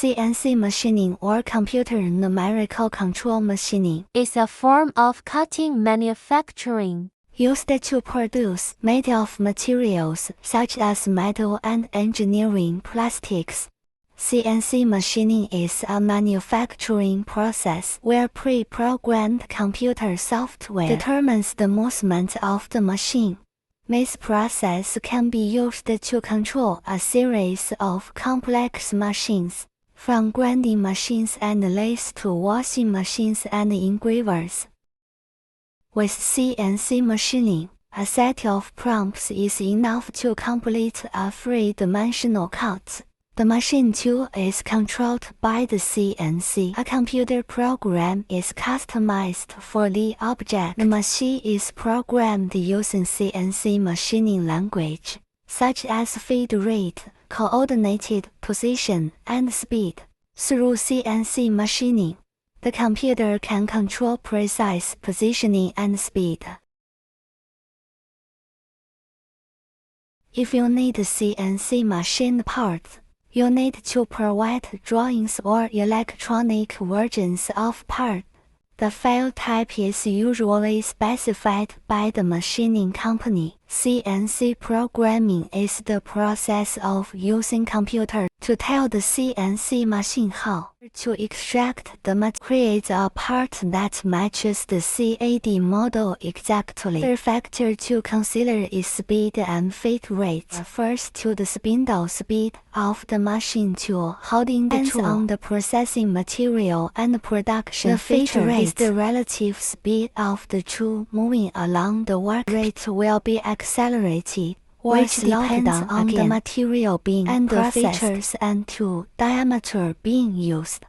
CNC machining or computer numerical control machining is a form of cutting manufacturing used to produce made of materials such as metal and engineering plastics. CNC machining is a manufacturing process where pre-programmed computer software determines the movement of the machine. This process can be used to control a series of complex machines, from grinding machines and lathes to washing machines and engravers. With CNC machining, a set of prompts is enough to complete a three-dimensional cut. The machine tool is controlled by the CNC. A computer program is customized for the object. The machine is programmed using CNC machining language, such as feed rate, coordinated position, and speed. Through CNC machining, the computer can control precise positioning and speed. If you need CNC machined parts, you need to provide drawings or electronic versions of part. The file type is usually specified by the machining company. CNC programming is the process of using computer to tell the CNC machine how to extract the material, create a part that matches the CAD model exactly. The factor to consider is speed and feed rate. Refers to the spindle speed of the machine tool holding the tool on the processing material and production. The feed rate is the relative speed of the tool moving along. The work rate will be accelerated, which depends on the material being and processed, the features and tool diameter being used.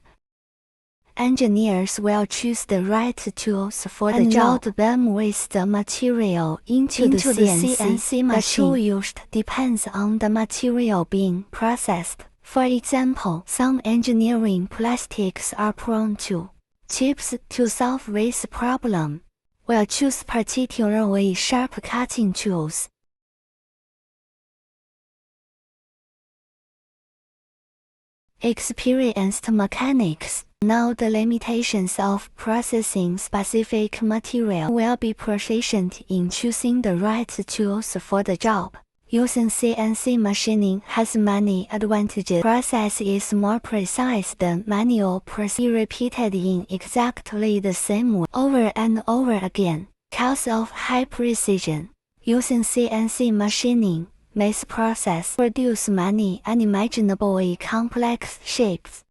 Engineers will choose the right tools for the job and load them with the material into the CNC machine. The tool used depends on the material being processed. For example, some engineering plastics are prone to chips. To solve this problem, we'll choose particularly sharp cutting tools. Experienced mechanics know the limitations of processing specific material will be proficient in choosing the right tools for the job. Using CNC machining has many advantages. The process is more precise than manual process, repeated in exactly the same way over and over again. Because of high precision, using CNC machining, this process produces many unimaginably complex shapes.